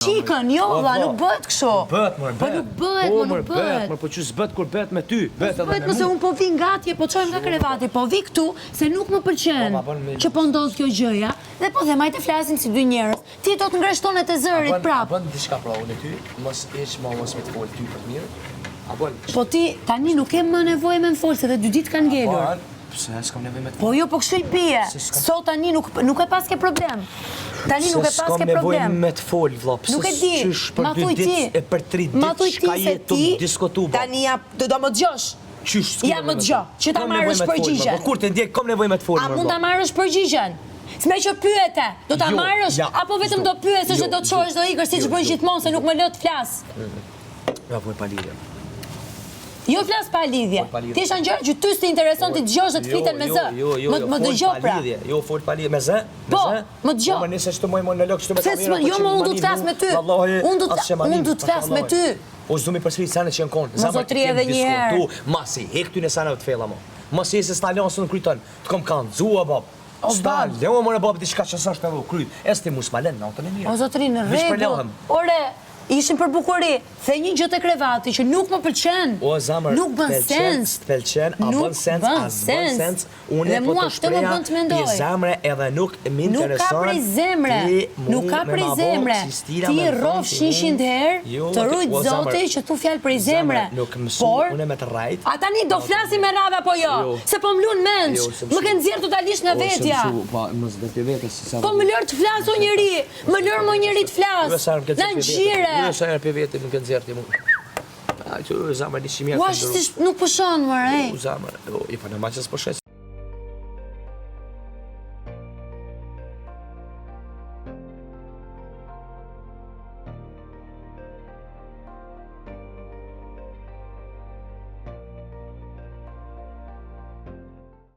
Qikën, jo vlla, nuk bëhet kështu. Bëhet, më Po nuk bëhet, më nuk bëhet. Po që s'bët kur bëhet me ty, bëhet edhe Bëhet me mëse mua. unë po vi nga atje, po çojmë nga krevati, po vi këtu se nuk më pëlqen që po ndodh kjo gjëja. Dhe po them ajte flasin si dy njerëz. Ti do të ngresh tonet e zërit prap. Bën diçka pra unë ty, mos hiç mos me të fol ty për mirë. Apo Po ti tani nuk ke më nevojë me më fol, se dhe 2 ditë kanë ngelur. pse s'kam nevojë me të Po jo, po kështu i bie. Sot tani nuk e pas ke problem. Tani nuk e pas ke nevojë problem. me të fol vlla, pse Nuk e di. qysh për Ma 2 thuj ti. ditë e për 3 Ma thuj ditë ti çka se jetë ti diskutu. tani do më dëgjosh. Qysh Ja më dëgjo, që ta marrësh përgjigjen. Po kur të ndjek kam nevojë me të fol. A mund ta marrësh përgjigjen? S'me që pyete, do ta Jo, marrësh, ja, apo vetëm do pyesësh jo, se do të çohesh do ikësh siç bën gjithmonë se nuk më lë të flas. Ja po pa lidhje. Jo flas pa lidhje. Pa lidhje. Ti është gjë që ty s'të intereson ti dëgjosh dhe të fliten me zë. Më dëgjoj pra. Jo fol pa lidhje me zë. Po, më dëgjoj. Po më nëse çto më monolog çto me Se jo më unë du të flas me ty. Unë du të flas me ty. O s'du me përsërit sanë që në konë. Më zotri edhe një herë. Masi, hek ty në sanëve të fella mo. Masi e se s'ta leon së në kryton. Të kom kanë, zua bab. S'ta leon më në bab diçka që s'është edhe kryt. E s'ti mu s'ma len, natën e mirë. O zotri në Vish për rregull. lehem. Ore, ishim për bukuri. The një gjë te krevati që nuk më pëlqen. O zamër, Nuk bën sens. T'pëlqen, a bën sens, a s'bën sens. Unë po të shpreha i zamre edhe nuk më intereson. Nuk ka prej zemre. Nuk ka prej zemre. Ti rrof 100 herë të rujt Zoti që tu fjalë prej zemre. Nuk mësu, Por unë me të rajt. a tani do flasim me radha apo jo? Se po m'lun mendsh. Më ke nxjerr totalisht nga vetja. Po, mos do të vetes se sa. Po më lër të flas o njeri. Më lër mo njeri të flas. Na ngjire. Jo sa herë për vete më kanë nxjerrti mua. A që zamër dishim ja. Ua, si nuk pushon më, ej. Zamër, i pa në maçës po shes